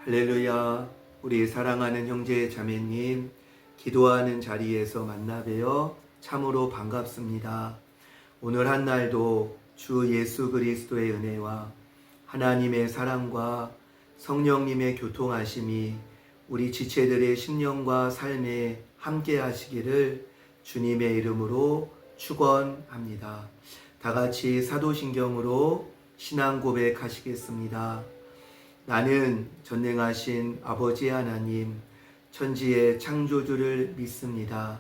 할렐루야. 우리 사랑하는 형제 자매님, 기도하는 자리에서 만나 뵈어 참으로 반갑습니다. 오늘 한 날도 주 예수 그리스도의 은혜와 하나님의 사랑과 성령님의 교통하심이 우리 지체들의 심령과 삶에 함께 하시기를 주님의 이름으로 축원합니다. 다 같이 사도신경으로 신앙 고백하시겠습니다. 나는 전능하신 아버지 하나님, 천지의 창조주를 믿습니다.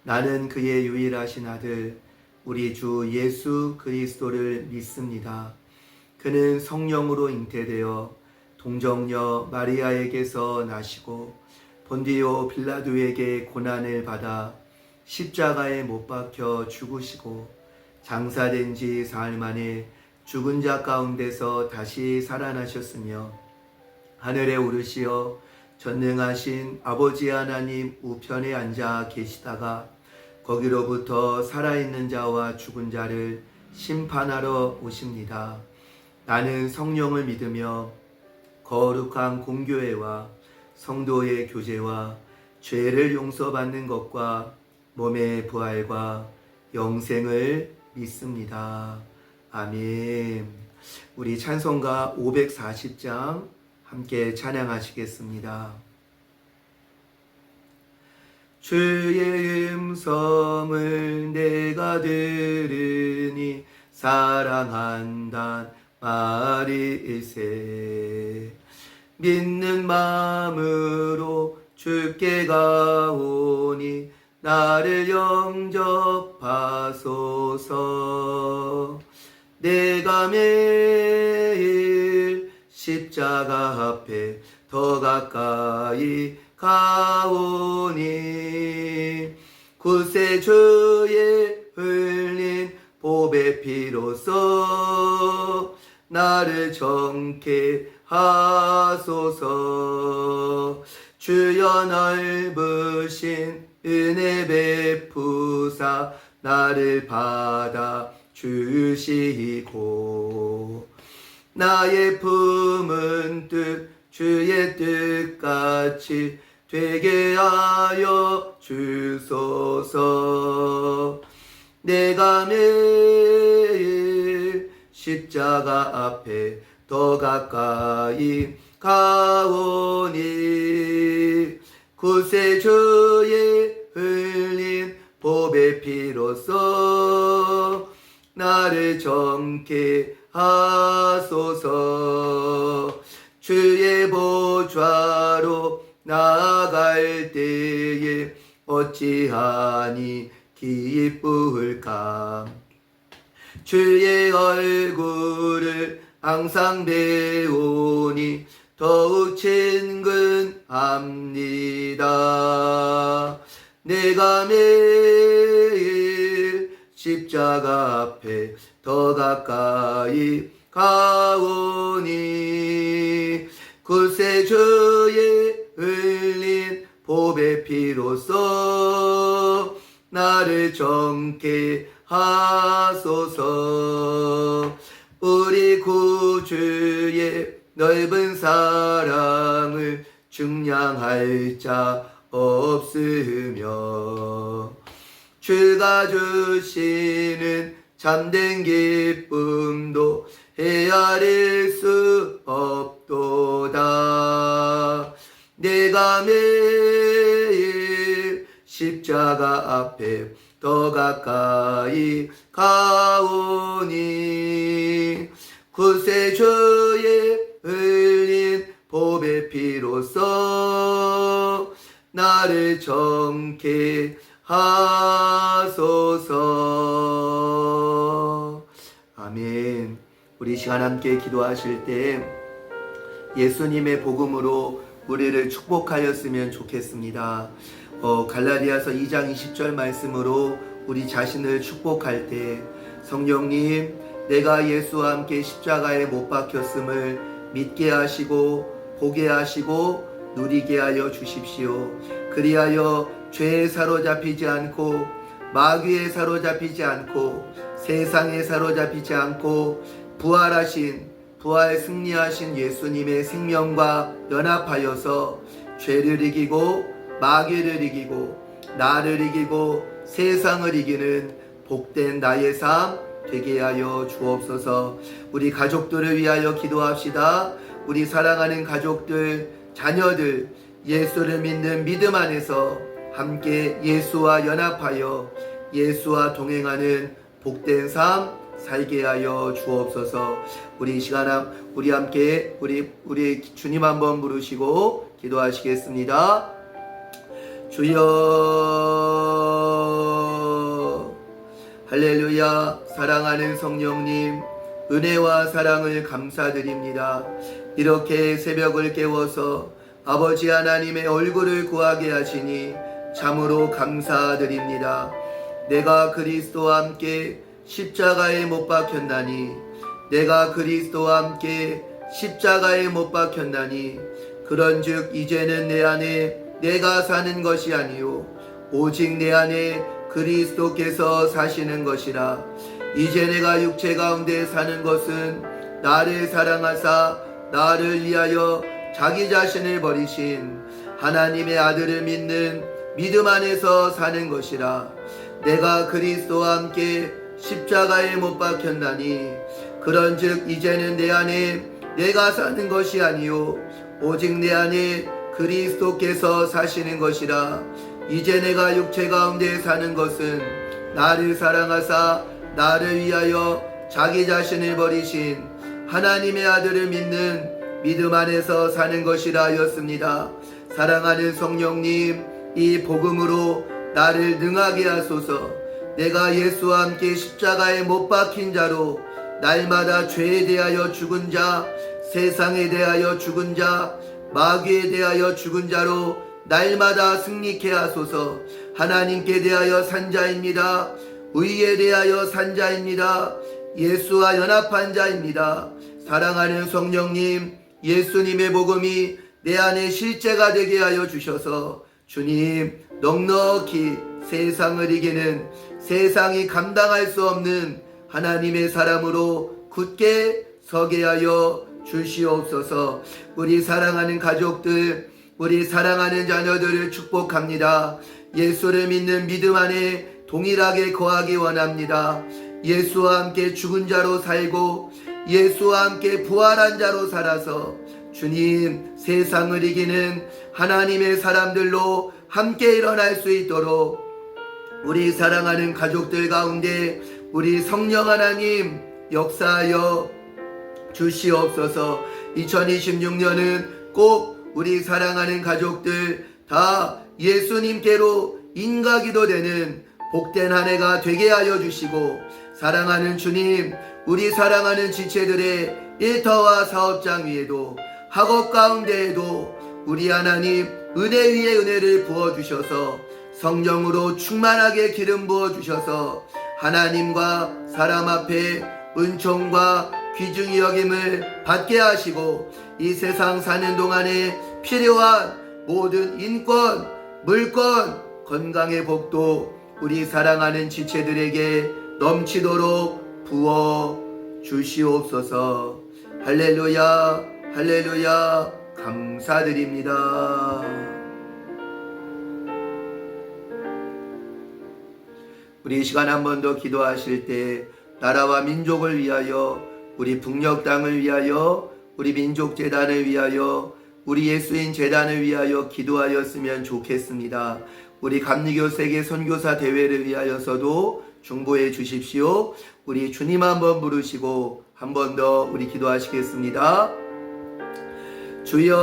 나는 그의 유일하신 아들, 우리 주 예수 그리스도를 믿습니다. 그는 성령으로 잉태되어 동정녀 마리아에게서 나시고 본디오 빌라도에게 고난을 받아 십자가에 못 박혀 죽으시고 장사된 지 사흘 만에 죽은 자 가운데서 다시 살아나셨으며 하늘에 오르시어 전능하신 아버지 하나님 우편에 앉아 계시다가 거기로부터 살아있는 자와 죽은 자를 심판하러 오십니다. 나는 성령을 믿으며 거룩한 공교회와 성도의 교제와 죄를 용서받는 것과 몸의 부활과 영생을 믿습니다. 아멘. 우리 찬송가 540장 함께 찬양하시겠습니다. 주의 음성을 내가 들으니 사랑한단 말일세. 믿는 마음으로 주께 가오니 나를 영접하소서. 내가 매일 십자가 앞에 더 가까이 가오니 구세주의 흘린 보배 피로써 나를 정케 하소서. 주여 넓으신 은혜 베푸사 나를 받아 주시고 나의 품은 뜻 주의 뜻같이 되게 하여 주소서. 내가 매일 십자가 앞에 더 가까이 가오니 구세주의 흘린 보배 피로써 나를 정케 하소서. 주의 보좌로 나아갈 때에 어찌하니 기쁠까. 주의 얼굴을 항상 배우니 더욱 친근합니다. 내가 매일 십자가 앞에 더 가까이 가오니 구세주의 흘린 보배 피로써 나를 정케 하소서. 우리 구주의 넓은 사랑을 중량할 자 없으며 주가 주시는 참된 기쁨도 헤아릴 수 없도다. 내가 매일 십자가 앞에 더 가까이 가오니 구세주의 흘린 보배 피로써 나를 정케 하소서. 아멘. 우리 시간 함께 기도하실 때 예수님의 복음으로 우리를 축복하였으면 좋겠습니다. 갈라디아서 2장 20절 말씀으로 우리 자신을 축복할 때 성령님, 내가 예수와 함께 십자가에 못 박혔음을 믿게 하시고 보게 하시고 누리게 하여 주십시오. 그리하여 죄에 사로잡히지 않고 마귀에 사로잡히지 않고 세상에 사로잡히지 않고 부활하신 부활 승리하신 예수님의 생명과 연합하여서 죄를 이기고 마귀를 이기고 나를 이기고 세상을 이기는 복된 나의 삶 되게 하여 주옵소서. 우리 가족들을 위하여 기도합시다. 우리 사랑하는 가족들, 자녀들, 예수를 믿는 믿음 안에서 함께 예수와 연합하여 예수와 동행하는 복된 삶 살게 하여 주옵소서. 우리 시간 우리 함께 우리 주님 한번 부르시고 기도하시겠습니다. 주여 할렐루야. 사랑하는 성령님, 은혜와 사랑을 감사드립니다. 이렇게 새벽을 깨워서 아버지 하나님의 얼굴을 구하게 하시니 참으로 감사드립니다. 내가 그리스도와 함께 십자가에 못 박혔나니, 내가 그리스도와 함께 십자가에 못 박혔나니, 그런즉 이제는 내 안에 내가 사는 것이 아니요 오직 내 안에 그리스도께서 사시는 것이라. 이제 내가 육체 가운데 사는 것은 나를 사랑하사 나를 위하여 자기 자신을 버리신 하나님의 아들을 믿는 믿음 안에서 사는 것이라. 내가 그리스도와 함께 십자가에 못 박혔나니, 그런즉 이제는 내 안에 내가 사는 것이 아니요 오직 내 안에 그리스도께서 사시는 것이라. 이제 내가 육체 가운데 사는 것은 나를 사랑하사 나를 위하여 자기 자신을 버리신 하나님의 아들을 믿는 믿음 안에서 사는 것이라 하였습니다. 사랑하는 성령님, 이 복음으로 나를 능하게 하소서. 내가 예수와 함께 십자가에 못 박힌 자로 날마다 죄에 대하여 죽은 자, 세상에 대하여 죽은 자, 마귀에 대하여 죽은 자로 날마다 승리케 하소서. 하나님께 대하여 산 자입니다. 의에 대하여 산 자입니다. 예수와 연합한 자입니다. 사랑하는 성령님, 예수님의 복음이 내 안에 실제가 되게 하여 주셔서 주님 넉넉히 세상을 이기는, 세상이 감당할 수 없는 하나님의 사람으로 굳게 서게 하여 주시옵소서. 우리 사랑하는 가족들, 우리 사랑하는 자녀들을 축복합니다. 예수를 믿는 믿음 안에 동일하게 거하기 원합니다. 예수와 함께 죽은 자로 살고 예수와 함께 부활한 자로 살아서 주님 세상을 이기는 하나님의 사람들로 함께 일어날 수 있도록 우리 사랑하는 가족들 가운데 우리 성령 하나님 역사하여 주시옵소서. 2026년은 꼭 우리 사랑하는 가족들 다 예수님께로 인가기도 되는 복된 한 해가 되게 하여 주시고, 사랑하는 주님, 우리 사랑하는 지체들의 일터와 사업장 위에도 학업 가운데에도 우리 하나님 은혜 위에 은혜를 부어주셔서 성령으로 충만하게 기름 부어주셔서 하나님과 사람 앞에 은총과 귀중히 여김을 받게 하시고, 이 세상 사는 동안에 필요한 모든 인권, 물권, 건강의 복도 우리 사랑하는 지체들에게 넘치도록 부어 주시옵소서. 할렐루야, 할렐루야, 감사드립니다. 우리 이 시간 한 번 더 기도하실 때 나라와 민족을 위하여, 우리 북녘 땅을 위하여, 우리 민족재단을 위하여, 우리 예수인 재단을 위하여 기도하였으면 좋겠습니다. 우리 감리교 세계 선교사 대회를 위하여서도 중보해 주십시오. 우리 주님 한번 부르시고 한 번 더 우리 기도하시겠습니다. 주여,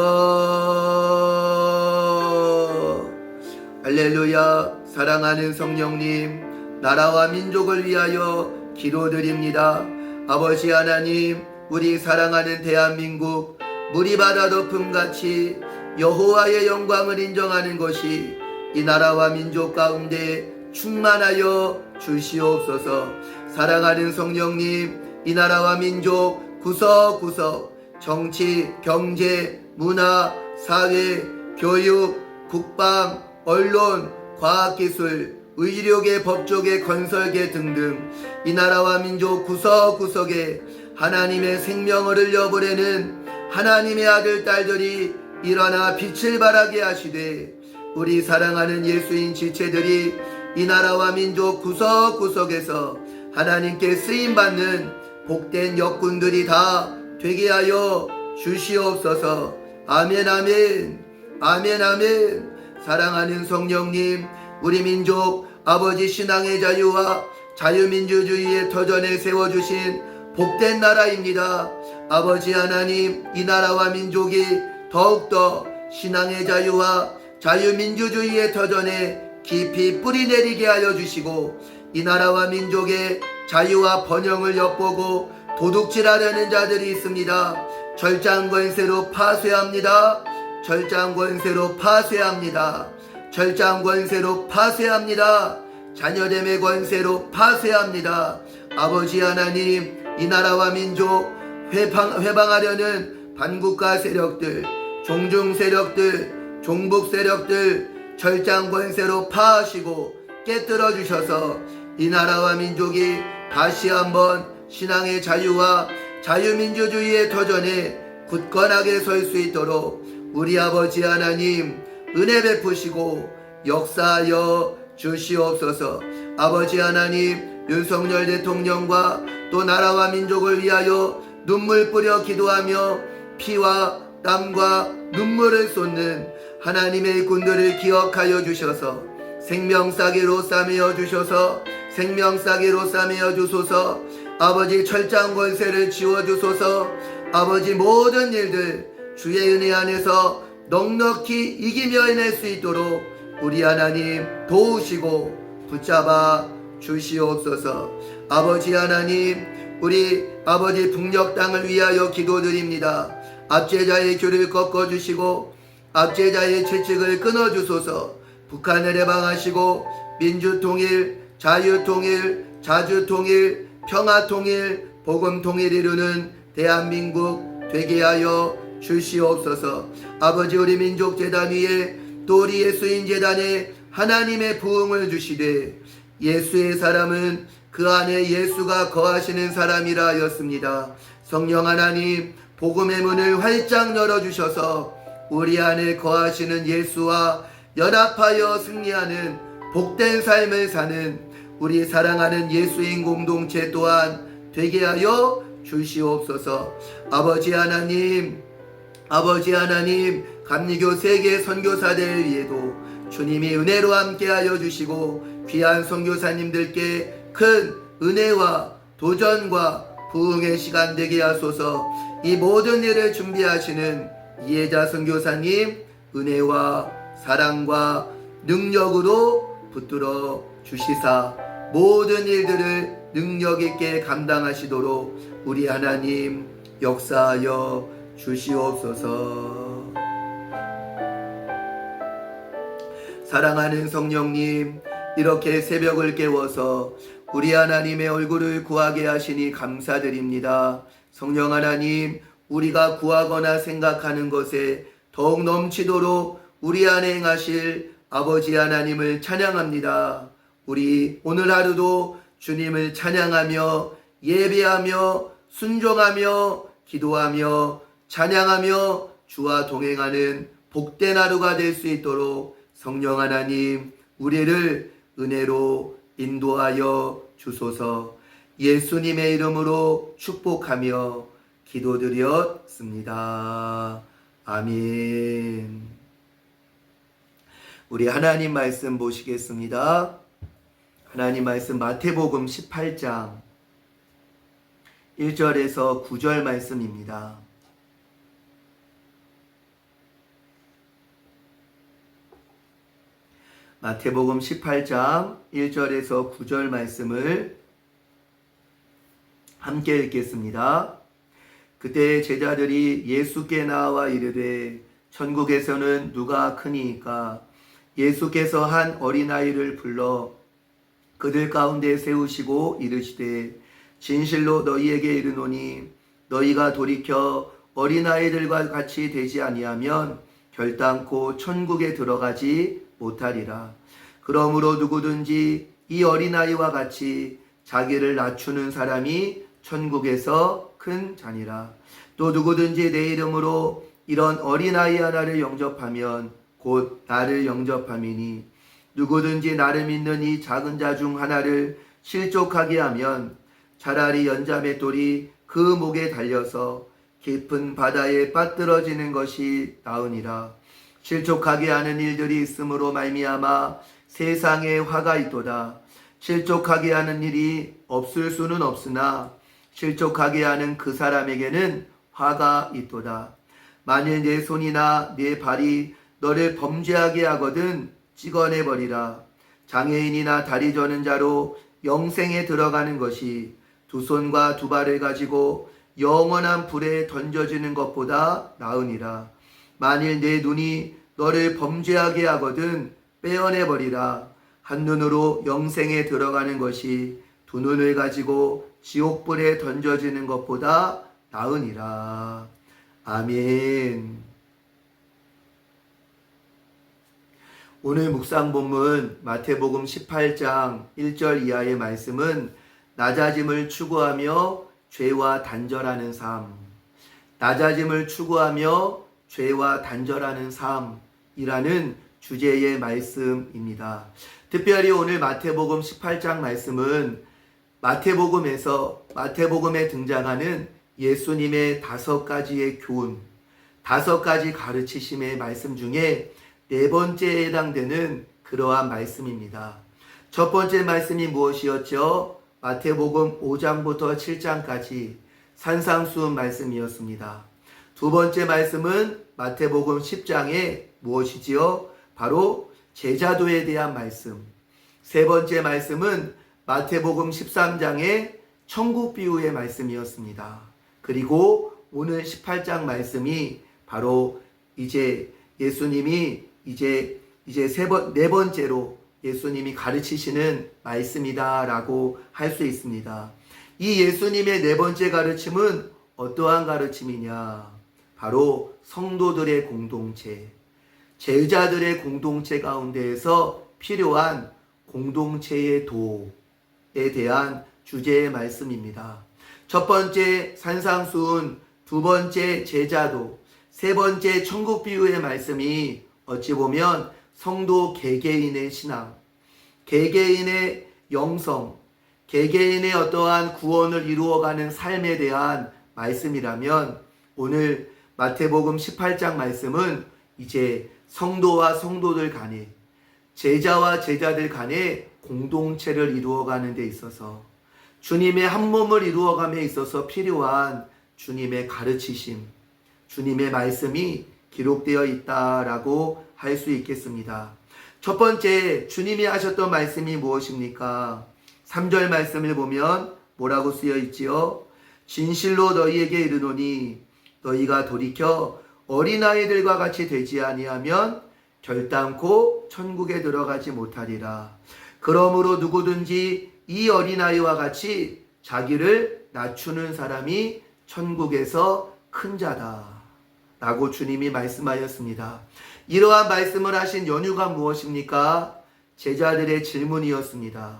할렐루야. 사랑하는 성령님, 나라와 민족을 위하여 기도드립니다. 아버지 하나님, 우리 사랑하는 대한민국 물이 바다 덮음같이 여호와의 영광을 인정하는 것이 이 나라와 민족 가운데 충만하여 주시옵소서. 사랑하는 성령님, 이 나라와 민족 구석구석 정치, 경제, 문화, 사회, 교육, 국방, 언론, 과학기술, 의료계, 법조계, 건설계 등등 이 나라와 민족 구석구석에 하나님의 생명을 흘려보내는 하나님의 아들 딸들이 일어나 빛을 발하게 하시되 우리 사랑하는 예수인 지체들이 이 나라와 민족 구석구석에서 하나님께 쓰임받는 복된 역군들이 다 되게 하여 주시옵소서. 아멘 아멘 아멘 아멘. 사랑하는 성령님, 우리 민족 아버지 신앙의 자유와 자유민주주의의 터전에 세워주신 복된 나라입니다. 아버지 하나님, 이 나라와 민족이 더욱더 신앙의 자유와 자유민주주의의 터전에 깊이 뿌리내리게 하여 주시고 이 나라와 민족의 자유와 번영을 엿보고 도둑질하려는 자들이 있습니다. 절장권세로 파쇄합니다. 절장권세로 파쇄합니다. 절장권세로 파쇄합니다. 자녀됨의 권세로 파쇄합니다. 아버지 하나님, 이 나라와 민족 회방하려는 반국가 세력들, 종중 세력들, 종북 세력들 절장권세로 파하시고 깨뜨려 주셔서 이 나라와 민족이 다시 한번 신앙의 자유와 자유민주주의의 터전에 굳건하게 설 수 있도록 우리 아버지 하나님 은혜 베푸시고 역사하여 주시옵소서. 아버지 하나님, 윤석열 대통령과 또 나라와 민족을 위하여 눈물 뿌려 기도하며 피와 땀과 눈물을 쏟는 하나님의 일꾼들을 기억하여 주셔서 생명싸개로 싸매어 주셔서 생명싸개로 싸매어 주소서. 아버지 철장권세를 지워주소서. 아버지 모든 일들 주의 은혜 안에서 넉넉히 이기며 해낼 수 있도록 우리 하나님 도우시고 붙잡아 주시옵소서. 아버지 하나님, 우리 아버지 북녘 땅을 위하여 기도드립니다. 압제자의 교를 꺾어주시고 압제자의 채찍을 끊어주소서. 북한을 해방하시고 민주통일, 자유통일, 자주통일, 평화통일, 복음통일 이루는 대한민국 되게 하여 주시옵소서. 아버지, 우리 민족재단 위에 또 우리 예수인 재단에 하나님의 부흥을 주시되 예수의 사람은 그 안에 예수가 거하시는 사람이라 하였습니다. 성령 하나님, 복음의 문을 활짝 열어주셔서 우리 안에 거하시는 예수와 연합하여 승리하는 복된 삶을 사는 우리 사랑하는 예수인 공동체 또한 되게 하여 주시옵소서. 아버지 하나님, 아버지 하나님, 감리교 세계 선교사들 위에도 주님이 은혜로 함께하여 주시고 귀한 선교사님들께 큰 은혜와 도전과 부흥의 시간 되게 하소서. 이 모든 일을 준비하시는 이혜자 선교사님 은혜와 사랑과 능력으로 붙들어 주시사 모든 일들을 능력 있게 감당하시도록 우리 하나님 역사하여 주시옵소서. 사랑하는 성령님, 이렇게 새벽을 깨워서 우리 하나님의 얼굴을 구하게 하시니 감사드립니다. 성령 하나님, 우리가 구하거나 생각하는 것에 더욱 넘치도록 우리 안에 행하실 아버지 하나님을 찬양합니다. 우리 오늘 하루도 주님을 찬양하며 예배하며 순종하며 기도하며 찬양하며 주와 동행하는 복된 하루가 될 수 있도록 성령 하나님 우리를 은혜로 인도하여 주소서. 예수님의 이름으로 축복하며 기도드렸습니다. 아멘. 우리 하나님 말씀 보시겠습니다. 하나님 말씀 마태복음 18장 1절에서 9절 말씀입니다. 마태복음 18장 1절에서 9절 말씀을 함께 읽겠습니다. 그때 제자들이 예수께 나와 이르되 천국에서는 누가 크니이까? 예수께서 한 어린아이를 불러 그들 가운데 세우시고 이르시되 진실로 너희에게 이르노니 너희가 돌이켜 어린아이들과 같이 되지 아니하면 결단코 천국에 들어가지 못하리라. 그러므로 누구든지 이 어린아이와 같이 자기를 낮추는 사람이 천국에서 큰 자니라. 또 누구든지 내 이름으로 이런 어린아이 하나를 영접하면 곧 나를 영접함이니 누구든지 나를 믿는 이 작은 자 중 하나를 실족하게 하면 차라리 연자맷돌이 그 목에 달려서 깊은 바다에 빠뜨러지는 것이 나으니라. 실족하게 하는 일들이 있으므로 말미암아 세상에 화가 있도다. 실족하게 하는 일이 없을 수는 없으나 실족하게 하는 그 사람에게는 화가 있도다. 만일 내 손이나 내 발이 너를 범죄하게 하거든 찍어내버리라. 장애인이나 다리 저는 자로 영생에 들어가는 것이 두 손과 두 발을 가지고 영원한 불에 던져지는 것보다 나으니라. 만일 내 눈이 너를 범죄하게 하거든 빼어내버리라. 한 눈으로 영생에 들어가는 것이 두 눈을 가지고 지옥불에 던져지는 것보다 나으니라. 아멘. 오늘 묵상 본문 마태복음 18장 1절 이하의 말씀은 낮아짐을 추구하며 죄와 단절하는 삶, 낮아짐을 추구하며 죄와 단절하는 삶이라는 주제의 말씀입니다. 특별히 오늘 마태복음 18장 말씀은 마태복음에 등장하는 예수님의 5가지의 교훈, 5가지 가르치심의 말씀 중에 4번째에 해당되는 그러한 말씀입니다. 첫 번째 말씀이 무엇이었죠? 마태복음 5장부터 7장까지 산상수훈 말씀이었습니다. 두 번째 말씀은 마태복음 10장에 무엇이지요? 바로 제자도에 대한 말씀. 세 번째 말씀은 마태복음 13장의 천국 비유의 말씀이었습니다. 그리고 오늘 18장 말씀이 바로 이제 예수님이 네 번째로 예수님이 가르치시는 말씀이다라고 할 수 있습니다. 이 예수님의 네 번째 가르침은 어떠한 가르침이냐? 바로 성도들의 공동체, 제자들의 공동체 가운데에서 필요한 공동체의 도에 대한 주제의 말씀입니다. 첫 번째 산상수훈, 두 번째 제자도, 세 번째 천국 비유의 말씀이 어찌 보면 성도 개개인의 신앙, 개개인의 영성, 개개인의 어떠한 구원을 이루어가는 삶에 대한 말씀이라면 오늘 마태복음 18장 말씀은 이제 성도와 성도들 간에, 제자와 제자들 간에 공동체를 이루어가는 데 있어서 주님의 한 몸을 이루어감에 있어서 필요한 주님의 가르치심, 주님의 말씀이 기록되어 있다라고 할 수 있겠습니다. 첫 번째, 주님이 하셨던 말씀이 무엇입니까? 3절 말씀을 보면 뭐라고 쓰여 있지요? 진실로 너희에게 이르노니 너희가 돌이켜 어린아이들과 같이 되지 아니하면 결단코 천국에 들어가지 못하리라. 그러므로 누구든지 이 어린아이와 같이 자기를 낮추는 사람이 천국에서 큰 자다 라고 주님이 말씀하였습니다. 이러한 말씀을 하신 연유가 무엇입니까? 제자들의 질문이었습니다.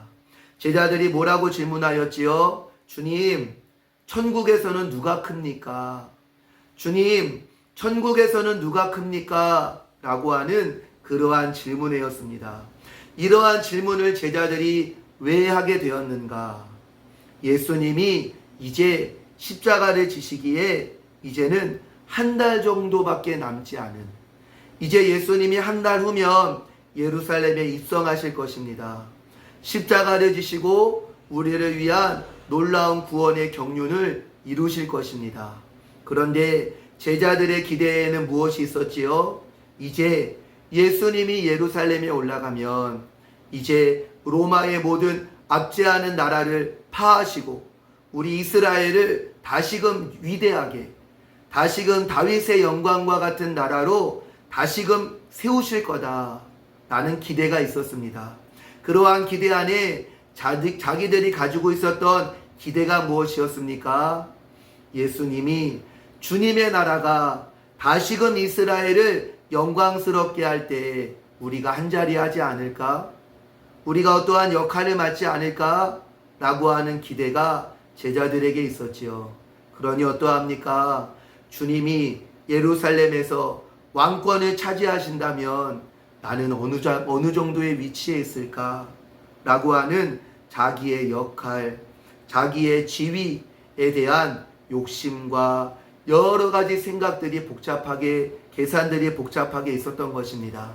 제자들이 뭐라고 질문하였지요? 주님, 천국에서는 누가 큽니까? 주님, 천국에서는 누가 큽니까? 라고 하는 그러한 질문이었습니다. 이러한 질문을 제자들이 왜 하게 되었는가? 예수님이 이제 십자가를 지시기에 이제는 한 달 정도밖에 남지 않은, 이제 예수님이 한 달 후면 예루살렘에 입성하실 것입니다. 십자가를 지시고 우리를 위한 놀라운 구원의 경륜을 이루실 것입니다. 그런데 제자들의 기대에는 무엇이 있었지요? 이제 예수님이 예루살렘에 올라가면 이제 로마의 모든 압제하는 나라를 파하시고 우리 이스라엘을 다시금 위대하게, 다시금 다윗의 영광과 같은 나라로 다시금 세우실 거다 라는 기대가 있었습니다. 그러한 기대 안에 자기들이 가지고 있었던 기대가 무엇이었습니까? 예수님이, 주님의 나라가 다시금 이스라엘을 영광스럽게 할 때 우리가 한자리 하지 않을까? 우리가 어떠한 역할을 맡지 않을까? 라고 하는 기대가 제자들에게 있었지요. 그러니 어떠합니까? 주님이 예루살렘에서 왕권을 차지하신다면 나는 어느 정도의 위치에 있을까? 라고 하는 자기의 역할, 자기의 지위에 대한 욕심과 여러 가지 생각들이 계산들이 복잡하게 있었던 것입니다.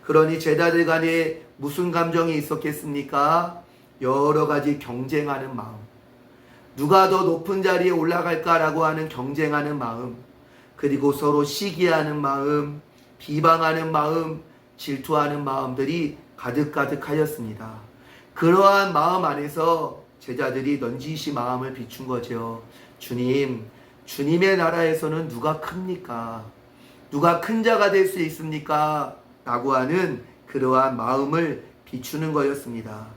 그러니 제자들 간에 무슨 감정이 있었겠습니까? 여러 가지 경쟁하는 마음. 누가 더 높은 자리에 올라갈까라고 하는 경쟁하는 마음, 그리고 서로 시기하는 마음, 비방하는 마음, 질투하는 마음들이 가득가득하였습니다. 그러한 마음 안에서 제자들이 넌지시 마음을 비춘 거죠. 주님, 주님의 나라에서는 누가 큽니까? 누가 큰 자가 될 수 있습니까? 라고 하는 그러한 마음을 비추는 거였습니다.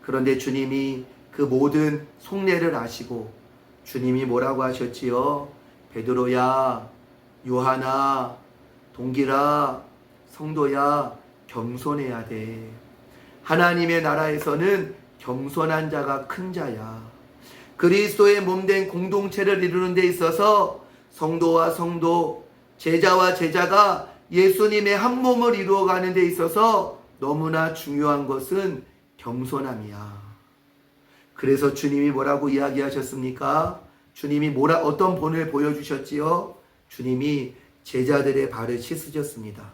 그런데 주님이 그 모든 속내를 아시고 주님이 뭐라고 하셨지요? 베드로야, 요한아, 동기라, 성도야, 겸손해야 돼. 하나님의 나라에서는 겸손한 자가 큰 자야. 그리스도의 몸된 공동체를 이루는 데 있어서 성도와 성도, 제자와 제자가 예수님의 한 몸을 이루어가는 데 있어서 너무나 중요한 것은 겸손함이야. 그래서 주님이 뭐라고 이야기하셨습니까? 주님이 어떤 본을 보여주셨지요? 주님이 제자들의 발을 씻으셨습니다.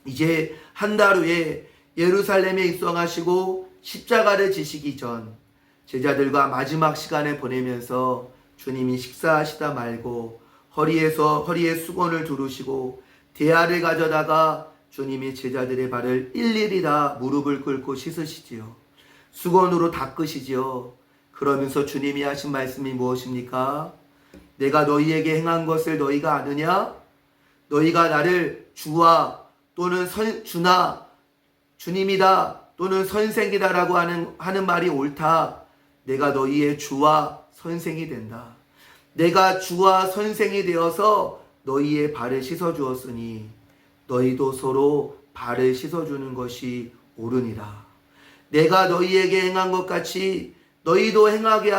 이제 한 달 후에 예루살렘에 입성하시고 십자가를 지시기 전 제자들과 마지막 시간을 보내면서 주님이 식사하시다 말고 허리에 수건을 두르시고 대야를 가져다가 주님이 제자들의 발을 일일이 다 무릎을 꿇고 씻으시지요. 수건으로 닦으시지요. 그러면서 주님이 하신 말씀이 무엇입니까? 내가 너희에게 행한 것을 너희가 아느냐? 너희가 나를 주와 또는 주나 주님이다 또는 선생이다라고 하는 말이 옳다. 내가 너희의 주와 선생이 된다. 내가 주와 선생이 되어서 너희의 발을 씻어주었으니 너희도 서로 발을 씻어주는 것이 옳으니라. 내가 너희에게 행한 것 같이 너희도 행하게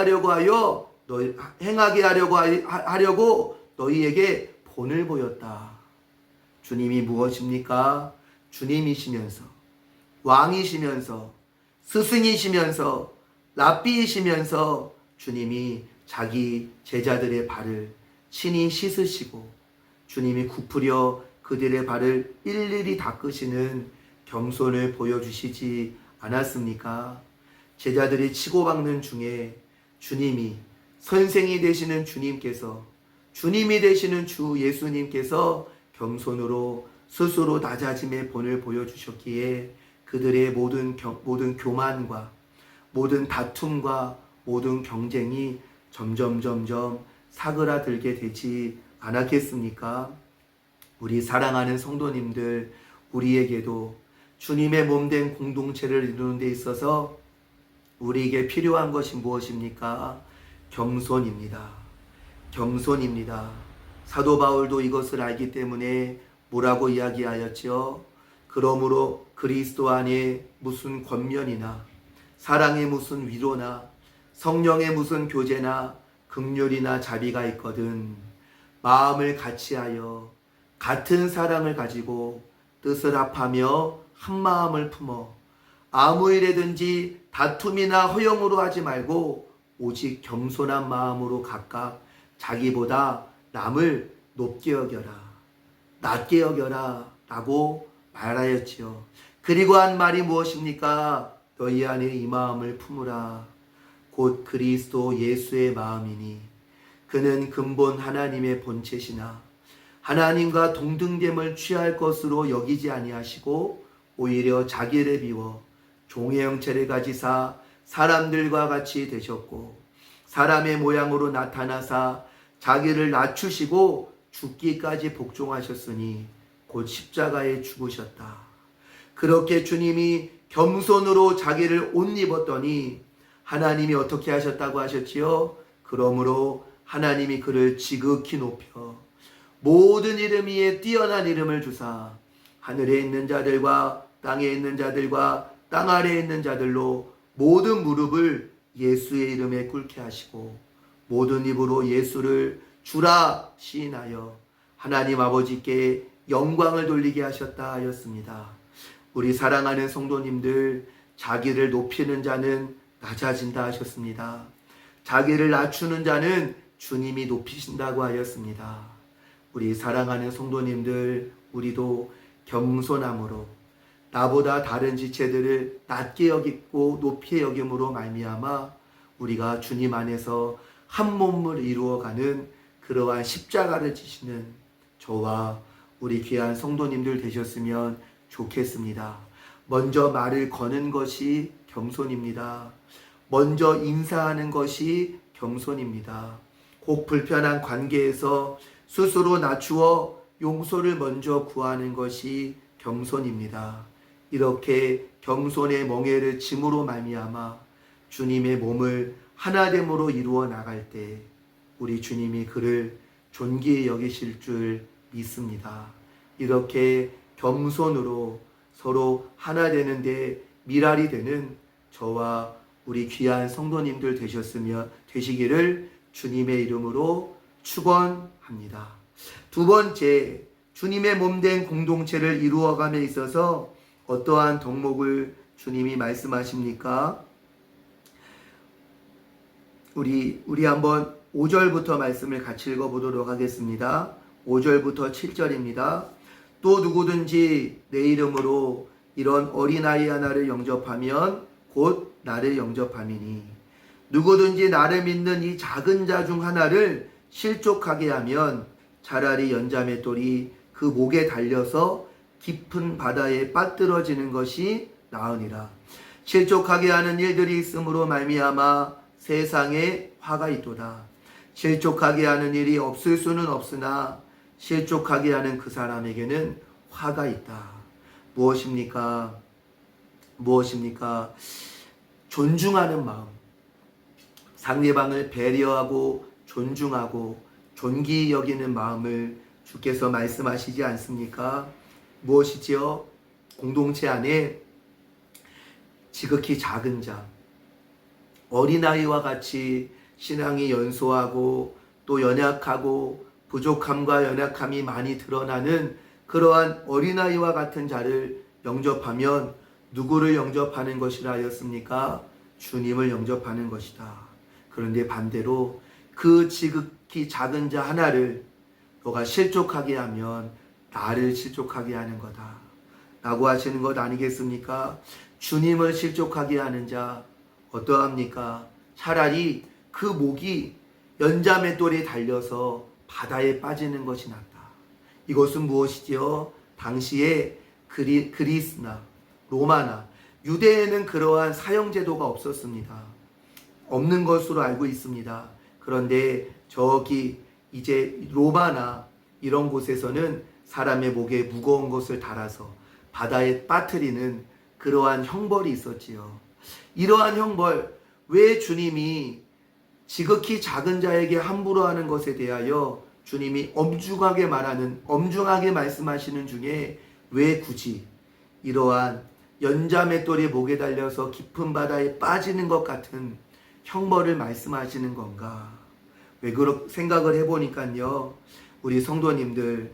하려고 너희에게 본을 보였다. 주님이 무엇입니까? 주님이시면서 왕이시면서 스승이시면서 랍비이시면서 주님이 자기 제자들의 발을 친히 씻으시고 주님이 굽으려 그들의 발을 일일이 닦으시는 겸손을 보여주시지 않았습니까? 제자들이 치고박는 중에 주님이 선생이 되시는 주님이 되시는 주 예수님께서 겸손으로 스스로 낮아짐의 본을 보여주셨기에 그들의 모든 교만과 모든 다툼과 모든 경쟁이 점점 사그라들게 되지 않았겠습니까? 우리 사랑하는 성도님들, 우리에게도 주님의 몸된 공동체를 이루는 데 있어서 우리에게 필요한 것이 무엇입니까? 겸손입니다. 겸손입니다. 사도 바울도 이것을 알기 때문에 뭐라고 이야기하였지요? 그러므로 그리스도 안에 무슨 권면이나 사랑의 무슨 위로나 성령의 무슨 교제나 긍휼이나 자비가 있거든 마음을 같이하여 같은 사랑을 가지고 뜻을 합하며 한 마음을 품어 아무 일에든지 다툼이나 허영으로 하지 말고 오직 겸손한 마음으로 각각 자기보다 남을 높게 여겨라, 낮게 여겨라 라고 말하였지요. 그리고 한 말이 무엇입니까? 너희 안에 이 마음을 품으라. 곧 그리스도 예수의 마음이니 그는 근본 하나님의 본체시나 하나님과 동등됨을 취할 것으로 여기지 아니하시고 오히려 자기를 비워 종의 형체를 가지사 사람들과 같이 되셨고 사람의 모양으로 나타나사 자기를 낮추시고 죽기까지 복종하셨으니 곧 십자가에 죽으셨다. 그렇게 주님이 겸손으로 자기를 옷 입었더니 하나님이 어떻게 하셨다고 하셨지요? 그러므로 하나님이 그를 지극히 높여 모든 이름 위에 뛰어난 이름을 주사 하늘에 있는 자들과 땅에 있는 자들과 땅 아래에 있는 자들로 모든 무릎을 예수의 이름에 꿇게 하시고 모든 입으로 예수를 주라 시인하여 하나님 아버지께 영광을 돌리게 하셨다 하였습니다. 우리 사랑하는 성도님들, 자기를 높이는 자는 낮아진다 하셨습니다. 자기를 낮추는 자는 주님이 높이신다고 하였습니다. 우리 사랑하는 성도님들, 우리도 겸손함으로 나보다 다른 지체들을 낮게 여기고 높이 여김으로 말미암아 우리가 주님 안에서 한 몸을 이루어가는 그러한 십자가를 지시는 저와 우리 귀한 성도님들 되셨으면 좋겠습니다. 먼저 말을 거는 것이 겸손입니다. 먼저 인사하는 것이 겸손입니다. 혹 불편한 관계에서 스스로 낮추어 용서를 먼저 구하는 것이 겸손입니다. 이렇게 겸손의 멍에를 짐으로 말미암아 주님의 몸을 하나됨으로 이루어 나갈 때 우리 주님이 그를 존귀히 여기실 줄 믿습니다. 이렇게 겸손으로 서로 하나 되는데 미랄이 되는 저와 우리 귀한 성도님들 되시기를 주님의 이름으로 축원합니다. 두 번째, 주님의 몸된 공동체를 이루어감에 있어서 어떠한 덕목을 주님이 말씀하십니까? 우리 한번 5절부터 말씀을 같이 읽어보도록 하겠습니다. 5절부터 7절입니다. 또 누구든지 내 이름으로 이런 어린아이 하나를 영접하면 곧 나를 영접함이니 누구든지 나를 믿는 이 작은 자 중 하나를 실족하게 하면 차라리 연자맷돌이 그 목에 달려서 깊은 바다에 빠뜨려지는 것이 나으니라. 실족하게 하는 일들이 있으므로 말미암아 세상에 화가 있도다. 실족하게 하는 일이 없을 수는 없으나 실족하게 하는 그 사람에게는 화가 있다. 무엇입니까? 존중하는 마음, 상대방을 배려하고 존중하고 존귀히 여기는 마음을 주께서 말씀하시지 않습니까? 무엇이지요? 공동체 안에 지극히 작은 자, 어린아이와 같이 신앙이 연소하고 또 연약하고 부족함과 연약함이 많이 드러나는 그러한 어린아이와 같은 자를 영접하면 누구를 영접하는 것이라 하였습니까? 주님을 영접하는 것이다. 그런데 반대로 그 지극히 작은 자 하나를 너가 실족하게 하면 나를 실족하게 하는 거다 라고 하시는 것 아니겠습니까? 주님을 실족하게 하는 자 어떠합니까? 차라리 그 목이 연자맷돌에 달려서 바다에 빠지는 것이 낫다. 이것은 무엇이지요? 당시에 그리스나 로마나 유대에는 그러한 사형제도가 없었습니다. 없는 것으로 알고 있습니다. 그런데 저기 이제 로마나 이런 곳에서는 사람의 목에 무거운 것을 달아서 바다에 빠뜨리는 그러한 형벌이 있었지요. 이러한 형벌, 왜 주님이 지극히 작은 자에게 함부로 하는 것에 대하여 주님이 엄중하게 말씀하시는 중에 왜 굳이 이러한 연자맷돌이 목에 달려서 깊은 바다에 빠지는 것 같은 형벌을 말씀하시는 건가? 왜 그렇게 생각을 해보니까요, 우리 성도님들,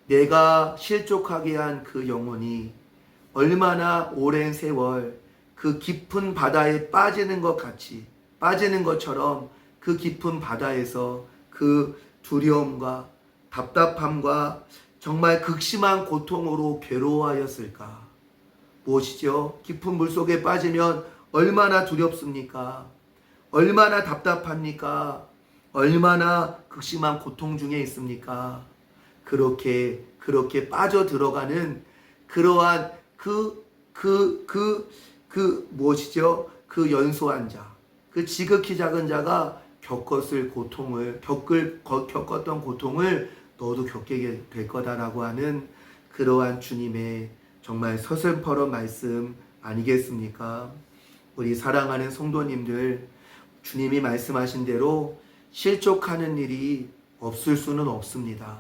내가 실족하게 한 그 영혼이 얼마나 오랜 세월 그 깊은 바다에 빠지는 것처럼 그 깊은 바다에서 그 두려움과 답답함과 정말 극심한 고통으로 괴로워하였을까? 무엇이죠? 깊은 물속에 빠지면 얼마나 두렵습니까? 얼마나 답답합니까? 얼마나 극심한 고통 중에 있습니까? 그렇게 빠져 들어가는 그러한 무엇이죠? 그 연소한 자, 그 지극히 작은 자가 겪었던 고통을 너도 겪게 될 거다라고 하는 그러한 주님의 정말 서슴퍼런 말씀 아니겠습니까? 우리 사랑하는 성도님들, 주님이 말씀하신 대로 실족하는 일이 없을 수는 없습니다.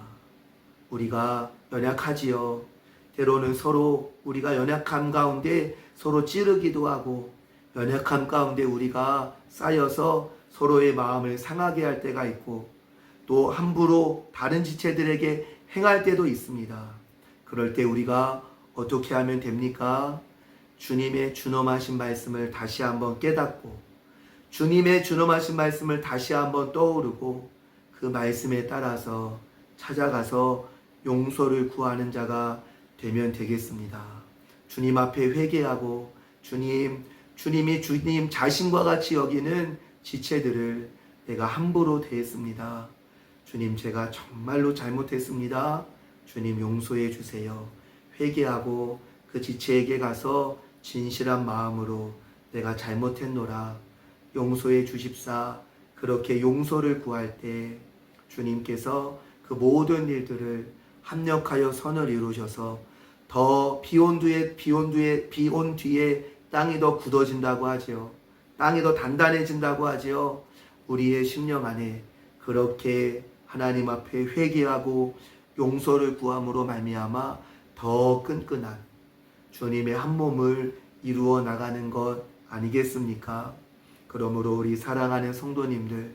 우리가 연약하지요. 때로는 서로 우리가 연약함 가운데 서로 찌르기도 하고 연약함 가운데 우리가 쌓여서 서로의 마음을 상하게 할 때가 있고 또 함부로 다른 지체들에게 행할 때도 있습니다. 그럴 때 우리가 어떻게 하면 됩니까? 주님의 준엄하신 말씀을 다시 한번 깨닫고 주님의 준엄하신 말씀을 다시 한번 떠오르고 그 말씀에 따라서 찾아가서 용서를 구하는 자가 되면 되겠습니다. 주님 앞에 회개하고 주님이 주님 자신과 같이 여기는 지체들을 내가 함부로 대했습니다. 주님, 제가 정말로 잘못했습니다. 주님, 용서해 주세요. 회개하고 그 지체에게 가서 진실한 마음으로 내가 잘못했노라 용서해 주십사. 그렇게 용서를 구할 때 주님께서 그 모든 일들을 합력하여 선을 이루셔서 더 비온 뒤에 땅이 더 굳어진다고 하지요. 땅이 더 단단해진다고 하지요. 우리의 심령 안에 그렇게 하나님 앞에 회개하고 용서를 구함으로 말미암아 더 끈끈한 주님의 한 몸을 이루어 나가는 것 아니겠습니까? 그러므로 우리 사랑하는 성도님들,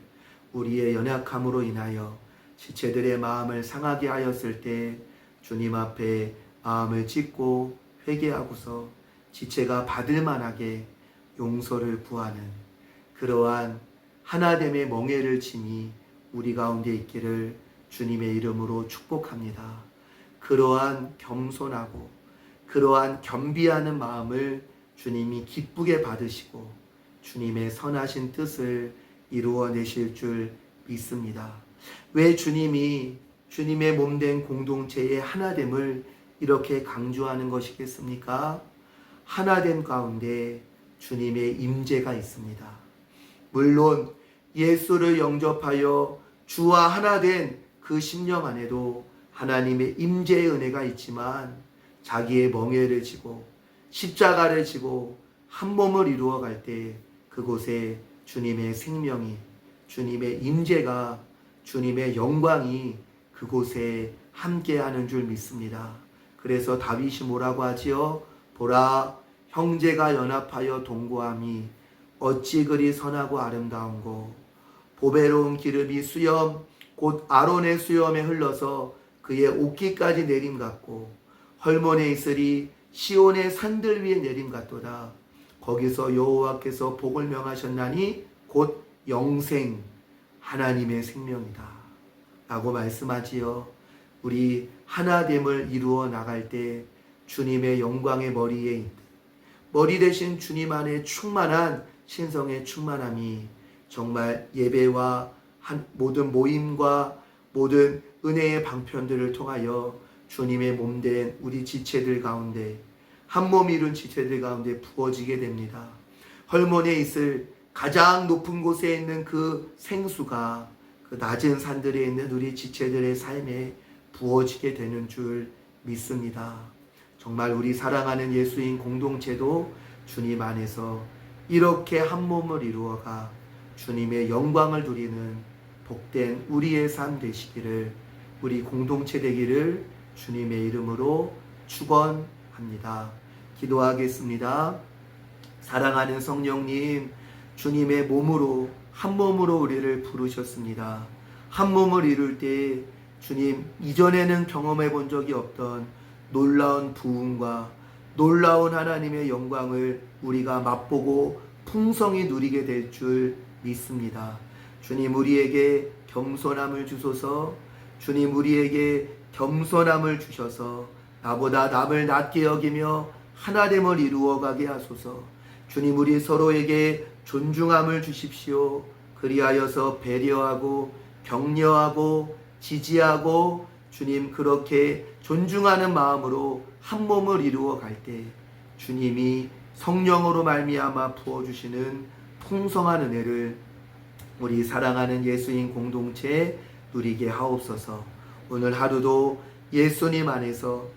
우리의 연약함으로 인하여 지체들의 마음을 상하게 하였을 때 주님 앞에 마음을 찢고 회개하고서 지체가 받을 만하게 용서를 구하는 그러한 하나됨의 멍에를 짐이 우리 가운데 있기를 주님의 이름으로 축복합니다. 그러한 겸손하고 그러한 겸비하는 마음을 주님이 기쁘게 받으시고 주님의 선하신 뜻을 이루어내실 줄 믿습니다. 왜 주님이 주님의 몸된 공동체의 하나됨을 이렇게 강조하는 것이겠습니까? 하나됨 가운데 주님의 임재가 있습니다. 물론 예수를 영접하여 주와 하나 된 그 심령 안에도 하나님의 임재의 은혜가 있지만 자기의 멍에를 지고 십자가를 지고 한 몸을 이루어 갈 때 그곳에 주님의 생명이, 주님의 임재가, 주님의 영광이 그곳에 함께하는 줄 믿습니다. 그래서 다윗이 뭐라고 하지요? 보라, 형제가 연합하여 동거함이 어찌 그리 선하고 아름다운고, 보배로운 기름이 수염 곧 아론의 수염에 흘러서 그의 옷깃까지 내림 같고 헐몬에 있으리 시온의 산들 위에 내림 같도다. 거기서 여호와께서 복을 명하셨나니 곧 영생, 하나님의 생명이다 라고 말씀하지요. 우리 하나됨을 이루어 나갈 때 주님의 영광의 머리 대신 주님 안에 충만한 신성의 충만함이 정말 예배와 모든 모임과 모든 은혜의 방편들을 통하여 주님의 몸된 우리 지체들 가운데, 한 몸 이룬 지체들 가운데 부어지게 됩니다. 헐몬에 있을 가장 높은 곳에 있는 그 생수가 그 낮은 산들에 있는 우리 지체들의 삶에 부어지게 되는 줄 믿습니다. 정말 우리 사랑하는 예수인 공동체도 주님 안에서 이렇게 한 몸을 이루어가 주님의 영광을 누리는 복된 우리의 삶 되시기를, 우리 공동체 되기를 주님의 이름으로 축원합니다. 기도하겠습니다. 사랑하는 성령님, 주님의 몸으로, 한 몸으로 우리를 부르셨습니다. 한 몸을 이룰 때 주님, 이전에는 경험해 본 적이 없던 놀라운 부흥과 놀라운 하나님의 영광을 우리가 맛보고 풍성히 누리게 될 줄 믿습니다. 주님, 우리에게 겸손함을 주소서. 주님, 우리에게 겸손함을 주셔서 나보다 남을 낮게 여기며 하나됨을 이루어가게 하소서. 주님, 우리 서로에게 존중함을 주십시오. 그리하여서 배려하고 격려하고 지지하고 주님, 그렇게 존중하는 마음으로 한 몸을 이루어 갈 때 주님이 성령으로 말미암아 부어주시는 풍성한 은혜를 우리 사랑하는 예수인 공동체에 누리게 하옵소서. 오늘 하루도 예수님 안에서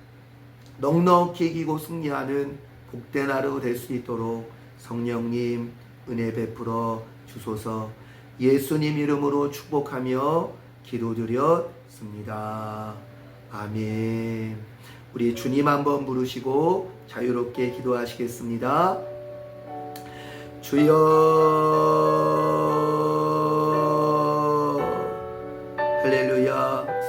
넉넉히 이기고 승리하는 복된 하루 될 수 있도록 성령님 은혜 베풀어 주소서. 예수님 이름으로 축복하며 기도드렸습니다. 아멘. 우리 주님 한번 부르시고 자유롭게 기도하시겠습니다. 주여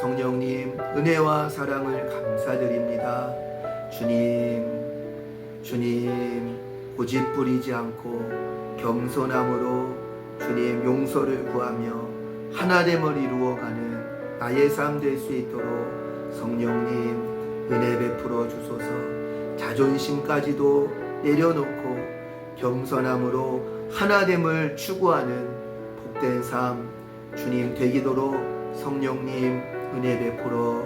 성령님 은혜와 사랑을 감사드립니다. 주님 고집 부리지 않고 겸손함으로 주님 용서를 구하며 하나됨을 이루어가는 나의 삶 될 수 있도록 성령님 은혜 베풀어 주소서. 자존심까지도 내려놓고 겸손함으로 하나됨을 추구하는 복된 삶 주님 되기도록 성령님 은혜 베풀어